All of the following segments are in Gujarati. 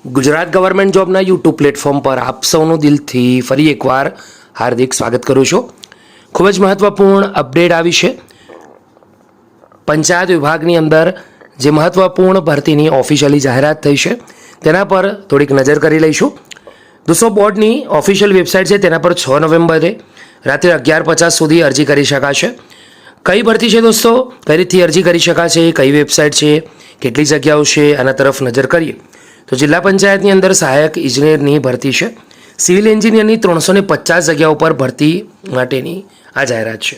ગુજરાત ગવર્મેન્ટ જોબના યુટ્યુબ પ્લેટફોર્મ પર આપ સૌનું દિલથી ફરી એકવાર હાર્દિક સ્વાગત કરું છું. ખૂબ જ મહત્ત્વપૂર્ણ અપડેટ આવી છે. પંચાયત વિભાગની અંદર જે મહત્ત્વપૂર્ણ ભરતીની ઓફિશિયલી જાહેરાત થઈ છે તેના પર થોડીક નજર કરી લઈશું. દોસ્તો, બોર્ડની ઓફિશિયલ વેબસાઇટ છે તેના પર 6 નવેમ્બરે રાત્રે 11:50 સુધી અરજી કરી શકાશે. કઈ ભરતી છે દોસ્તો, કઈ રીતથી અરજી કરી શકાશે, કઈ વેબસાઇટ છે, કેટલી જગ્યાઓ છે, આના તરફ નજર કરીએ તો જિલ્લા પંચાયતની અંદર સહાયક ઇજનેરની ભરતી છે. સિવિલ એન્જિનિયરની 350 જગ્યાઓ પર ભરતી માટેની આ જાહેરાત છે.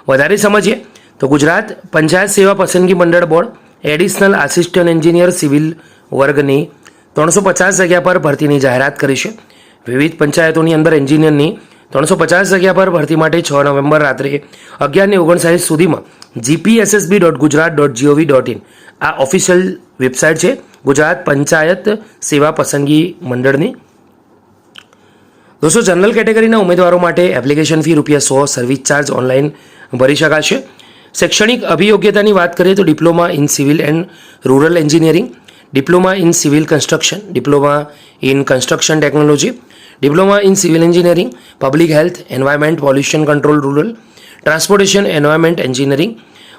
વધારે સમજીએ તો ગુજરાત પંચાયત સેવા પસંદગી મંડળ board additional assistant engineer civil વર્ગની 350 જગ્યા પર ભરતીની જાહેરાત કરી છે. વિવિધ પંચાયતોની અંદર એન્જિનિયરની 350 જગ્યા પર ભરતી માટે 6 નવેમ્બર રાત્રે 11:59 સુધીમાં gpssb.gujarat.gov.in આ ઓફિશિયલ વેબસાઇટ છે ગુજરાત પંચાયત સેવા પસંદગી મંડળની. દોસ્તો, જનરલ કેટેગરીના ઉમેદવારો માટે application fee ₹100, service charge online ભરી શકાશે. શૈક્ષણિક અભિયોગ્યતાની વાત કરીએ તો diploma in civil and rural engineering, diploma in civil construction, diploma in construction technology, diploma in civil engineering, public health, environment, pollution control, rural transportation, environment engineering.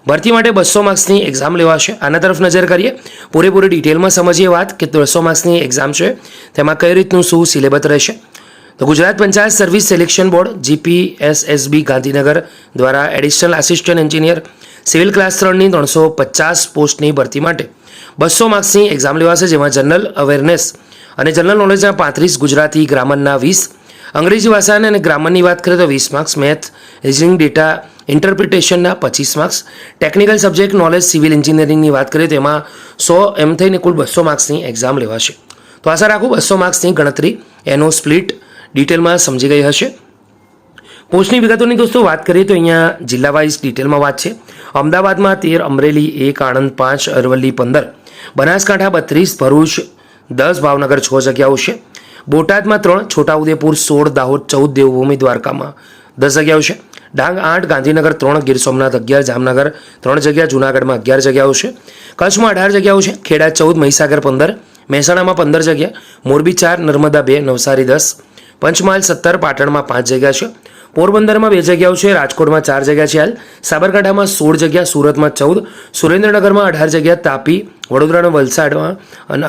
ભરતી માટે 200 માર્ક્સની એક્ઝામ લેવાશે. આના તરફ નજર કરીએ, પૂરેપૂરી ડિટેલમાં સમજીએ વાત કે 200 માર્ક્સની એક્ઝામ છે તેમાં કઈ રીતનું શું સિલેબસ રહેશે. તો Gujarat panchayat service selection board GPSSB Gandhinagar દ્વારા additional assistant engineer civil class 3ની 350 પોસ્ટની ભરતી માટે 200 માર્ક્સની એક્ઝામ લેવાશે, જેમાં જનરલ અવેરનેસ અને જનરલ નોલેજના 35, ગુજરાતી ગ્રામરના 20, અંગ્રેજી ભાષા અને ગ્રામરની વાત કરીએ તો 20 માર્ક્સ, મેથ, રિઝનિંગ, ડેટા ઇન્ટરપ્રિટેશનના 25 marks, technical subject knowledge civil એન્જિનિયરિંગની વાત કરીએ તો એમાં 100 એમ થઈને કુલ 200 માર્ક્સની એક્ઝામ લેવાશે. તો આશા રાખું 200 માર્ક્સની ગણતરી એનો સ્પ્લિટ ડિટેલમાં સમજી ગઈ હશે. પોસ્ટની વિગતોની દોસ્તો વાત કરીએ તો અહીંયા જિલ્લા વાઇઝ ડિટેલમાં વાત છે. અમદાવાદમાં 13, અમરેલી 1, આણંદ 5, અરવલ્લી 15, બનાસકાંઠા 32, ભરૂચ 10, ભાવનગર 6 જગ્યાઓ છે. બોટાદમાં 3, છોટાઉદેપુર 16, દાહોદ 14, દેવભૂમિ દ્વારકામાં 10 જગ્યાઓ છે. ડાંગ 8, ગાંધીનગર 3, ગીર સોમનાથ 11, જામનગર 3 જગ્યા, જૂનાગઢમાં 11 જગ્યાઓ છે. કચ્છમાં 18 જગ્યાઓ છે. ખેડા 14, મહીસાગર 15, મહેસાણામાં 15 જગ્યા, મોરબી 4, નર્મદા 2, નવસારી 10, પંચમહાલ 17, પાટણમાં 5 જગ્યા છે. પોરબંદરમાં 2 જગ્યાઓ છે. રાજકોટમાં 4 જગ્યા છે. હાલ સાબરકાંઠામાં 16 જગ્યા, સુરતમાં 14, સુરેન્દ્રનગરમાં 18 જગ્યા, તાપી, વડોદરા અને વલસાડમાં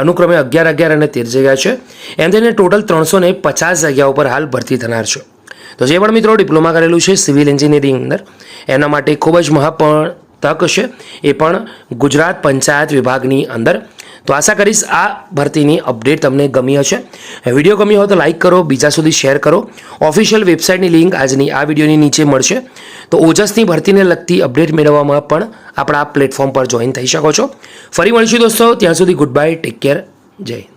અનુક્રમે 11, 11 અને 13 જગ્યા છે. એમ થઈને ટોટલ 350 જગ્યાઓ પર હાલ ભરતી થનાર છે. તો જે પણ મિત્રો ડિપ્લોમા કરેલું છે સિવિલ એન્જિનિયરિંગ અંદર એના માટે ખૂબ જ મહત્વપૂર્ણ તક છે, એ પણ ગુજરાત પંચાયત વિભાગની અંદર. તો આશા કરીશ આ ભરતીની અપડેટ તમને ગમી હશે. વિડીયો ગમ્યો હોય તો લાઇક કરો, બીજા સુધી શેર કરો. ઓફિશિયલ વેબસાઇટની લિંક આજની આ વિડીયોની નીચે મળશે. તો ઓજસની ભરતીને લગતી અપડેટ મેળવવામાં પણ આપણા આ પ્લેટફોર્મ પર જોઈન થઈ શકો છો. ફરી મળીશું દોસ્તો, ત્યાં સુધી ગુડ બાય, ટેક કેર, જય હિન્દ.